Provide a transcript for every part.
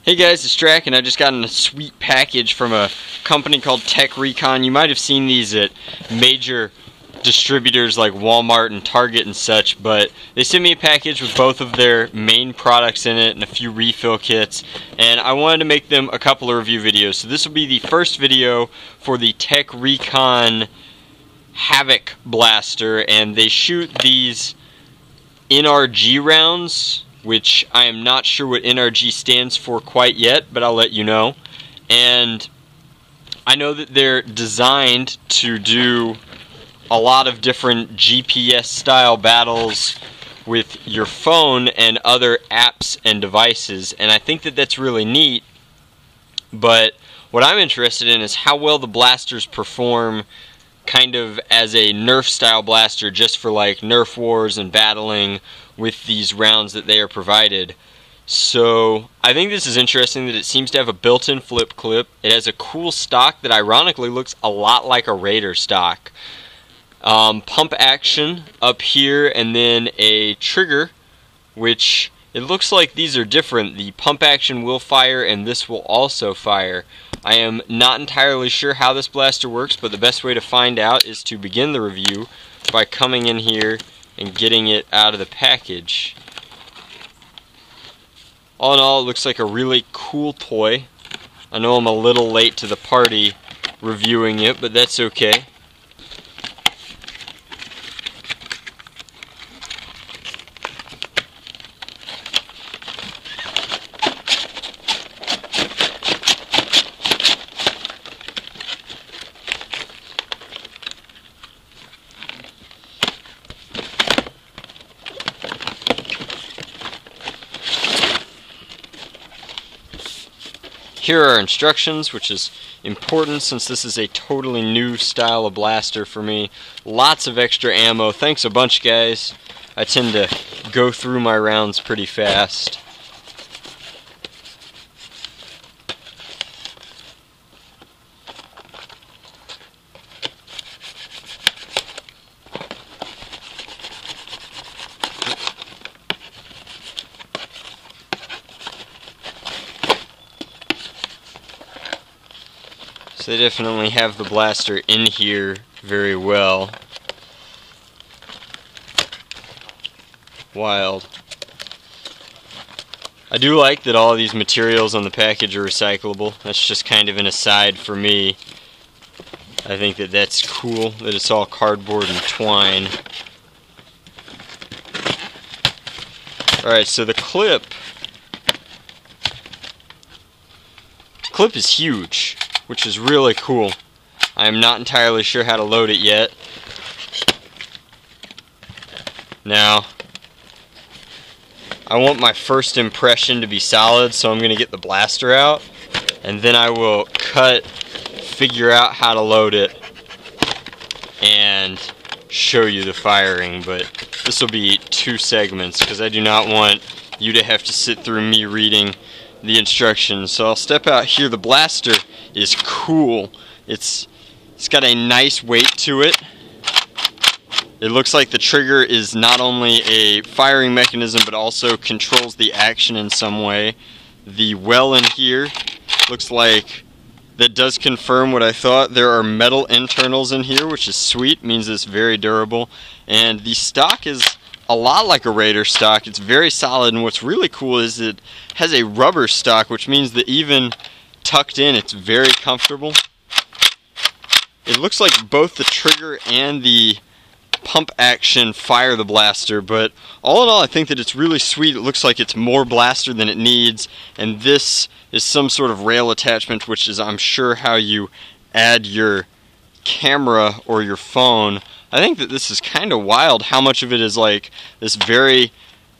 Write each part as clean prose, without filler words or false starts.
Hey guys, it's Drac, and I just got a sweet package from a company called Tek Recon. You might have seen these at major distributors like Walmart and Target and such, but they sent me a package with both of their main products in it and a few refill kits, and I wanted to make them a couple of review videos. So this will be the first video for the Tek Recon Havok blaster, and they shoot these NRG rounds, which I am not sure what NRG stands for quite yet, but I'll let you know. And I know that they're designed to do a lot of different GPS style battles with your phone and other apps and devices, and I think that that's really neat. But what I'm interested in is how well the blasters perform kind of as a Nerf style blaster, just for like Nerf wars and battling with these rounds that they are provided. So I think this is interesting that it seems to have a built-in flip clip. It has a cool stock that ironically looks a lot like a Raider stock. Pump action up here, and then a trigger, which it looks like these are different. The pump action will fire, and this will also fire. I am not entirely sure how this blaster works, but the best way to find out is to begin the review by coming in here and getting it out of the package. All in all, it looks like a really cool toy. I know I'm a little late to the party reviewing it, but that's okay. Here are instructions, which is important since this is a totally new style of blaster for me. Lots of extra ammo. Thanks a bunch, guys. I tend to go through my rounds pretty fast. So they definitely have the blaster in here very well. Wild. I do like that all of these materials on the package are recyclable. That's just kind of an aside for me. I think that that's cool that it's all cardboard and twine. Alright, so the clip is huge, which is really cool. I am not entirely sure how to load it yet. Now, I want my impression to be solid, so I'm going to get the blaster out, and then I will figure out how to load it, and show you the firing. But this will be 2 segments, because I do not want you to have to sit through me reading the instructions. So I'll step out here. The blaster is cool. It's got a nice weight to it. It looks like the trigger is not only a firing mechanism but also controls the action in some way. The well in here looks like that does confirm what I thought. There are metal internals in here, which is sweet, means it's very durable. And the stock is a lot like a Raider stock. It's very solid, and what's really cool is it has a rubber stock, which means that even tucked in, it's very comfortable. It looks like both the trigger and the pump action fire the blaster, but all in all, I think that it's really sweet. It looks like it's more blaster than it needs, and this is some sort of rail attachment, which is, I'm sure, how you add your camera or your phone. I think that this is kind of wild how much of it is like this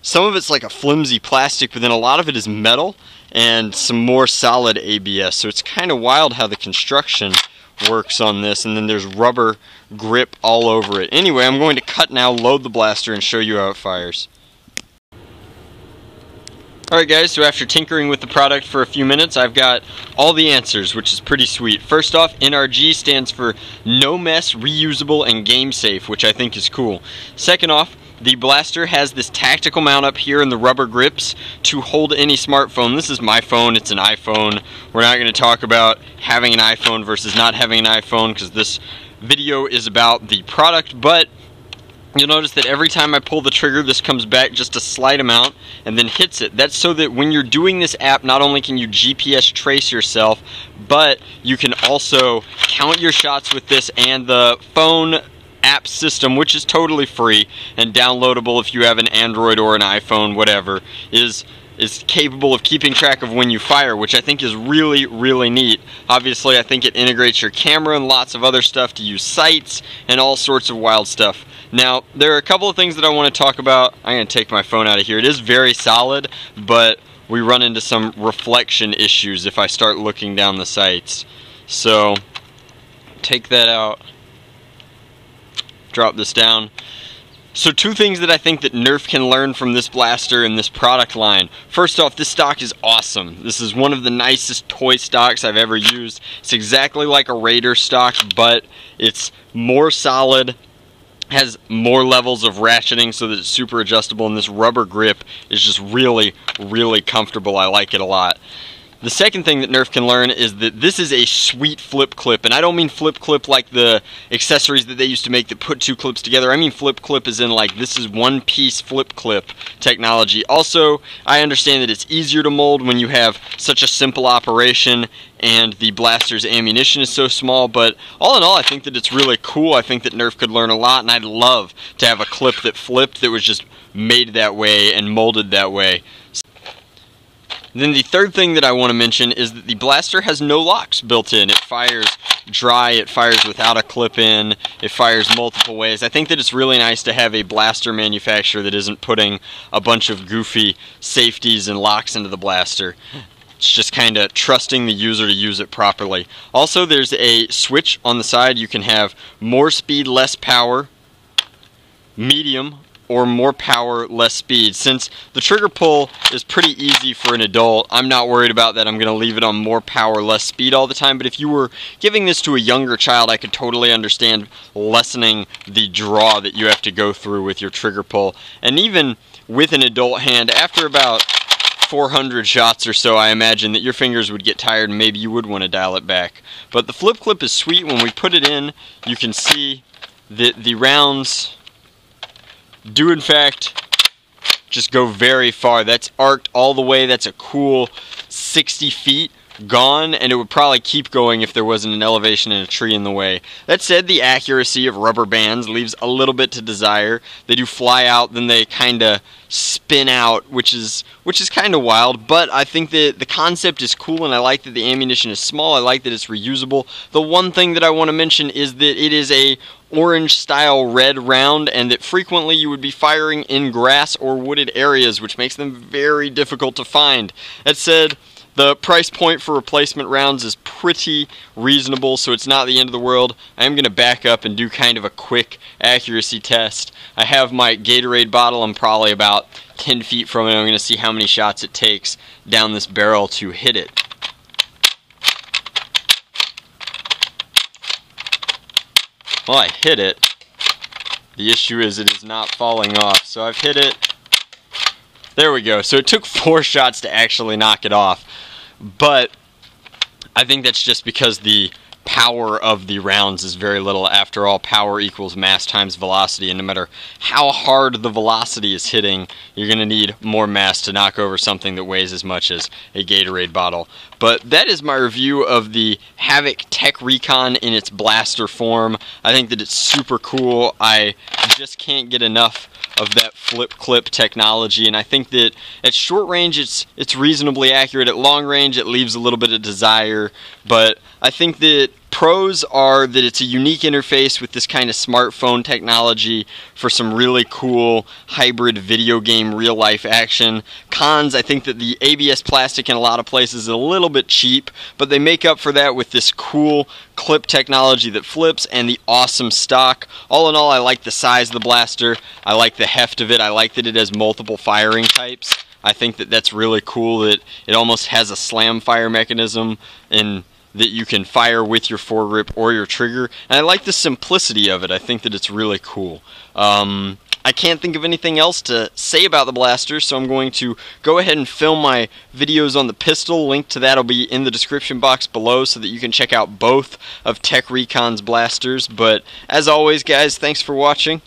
some of it's like a flimsy plastic, but then a lot of it is metal and some more solid ABS. So it's kind of wild how the construction works on this, and then there's rubber grip all over it. Anyway, I'm going to cut now, load the blaster, and show you how it fires. Alright guys, so after tinkering with the product for a few minutes, I've got all the answers, which is pretty sweet. First off, NRG stands for No Mess, Reusable, and Game Safe, which I think is cool. Second off, The blaster has this tactical mount up here and the rubber grips to hold any smartphone. This is my phone, it's an iPhone. We're not going to talk about having an iPhone versus not having an iPhone because this video is about the product, but you'll notice that every time I pull the trigger, this comes back just a slight amount and then hits it. That's so that when you're doing this app, not only can you GPS trace yourself, but you can also count your shots with this, and the phone app system, which is totally free and downloadable if you have an Android or an iPhone, whatever, is capable of keeping track of when you fire, which I think is really, really neat. Obviously, I think it integrates your camera and lots of other stuff to use sights and all sorts of wild stuff. Now, there are a couple of things that I want to talk about. I'm going to take my phone out of here. It is very solid, but we run into some reflection issues if I start looking down the sights. So, take that out. Drop this down. So two things that I think that Nerf can learn from this blaster and this product line. First off, this stock is awesome. This is one of the nicest toy stocks I've ever used. It's exactly like a Raider stock, but it's more solid, has more levels of ratcheting so that it's super adjustable, and this rubber grip is just really, really comfortable. I like it a lot. The second thing that Nerf can learn is that this is a sweet flip clip, and I don't mean flip clip like the accessories that they used to make that put two clips together. I mean flip clip as in like this is one piece flip clip technology. Also, I understand that it's easier to mold when you have such a simple operation and the blaster's ammunition is so small, but all in all I think that it's really cool. I think that Nerf could learn a lot, and I'd love to have a clip that flipped that was just made that way and molded that way. Then the third thing that I want to mention is that the blaster has no locks built in. It fires dry, it fires without a clip in, it fires multiple ways. I think that it's really nice to have a blaster manufacturer that isn't putting a bunch of goofy safeties and locks into the blaster. It's just kind of trusting the user to use it properly. Also, there's a switch on the side. You can have more speed, less power, medium, or more power, less speed. Since the trigger pull is pretty easy for an adult, I'm not worried about that. I'm going to leave it on more power, less speed all the time. But if you were giving this to a younger child, I could totally understand lessening the draw that you have to go through with your trigger pull. And even with an adult hand, after about 400 shots or so, I imagine that your fingers would get tired and maybe you would want to dial it back. But the flip clip is sweet. When we put it in, you can see that the rounds do in fact just go very far. That's arced all the way. That's a cool 60 feet gone, and it would probably keep going if there wasn't an elevation and a tree in the way. That said, the accuracy of rubber bands leaves a little bit to desire. They do fly out, then they kind of spin out, which is kind of wild, but I think that the concept is cool, and I like that the ammunition is small. I like that it's reusable. The one thing that I want to mention is that it is a orange style red round, and that frequently you would be firing in grass or wooded areas, which makes them very difficult to find. That said, the price point for replacement rounds is pretty reasonable, so it's not the end of the world. I am going to back up and do kind of a quick accuracy test. I have my Gatorade bottle. I'm probably about 10 feet from it. I'm going to see how many shots it takes down this barrel to hit it. Well, I hit it. The issue is it is not falling off. So I've hit it. There we go. So it took 4 shots to actually knock it off. But I think that's just because the power of the rounds is very little. After all, power equals mass times velocity, and no matter how hard the velocity is hitting, you're going to need more mass to knock over something that weighs as much as a Gatorade bottle. But that is my review of the Havok Tek Recon in its blaster form. I think that it's super cool. I just can't get enough of that flip clip technology, and I think that at short range it's reasonably accurate. At long range it leaves a little bit of desire, but I think that pros are that it's a unique interface with this kind of smartphone technology for some really cool hybrid video game real life action. Cons, I think that the ABS plastic in a lot of places is a little bit cheap, but they make up for that with this cool clip technology that flips and the awesome stock. All in all, I like the size of the blaster. I like the heft of it. I like that it has multiple firing types. I think that that's really cool that it almost has a slam fire mechanism and that you can fire with your foregrip or your trigger. And I like the simplicity of it. I think that it's really cool. I can't think of anything else to say about the blaster, so I'm going to go ahead and film my videos on the pistol. Link to that will be in the description box below so that you can check out both of Tek Recon's blasters. But as always, guys, thanks for watching.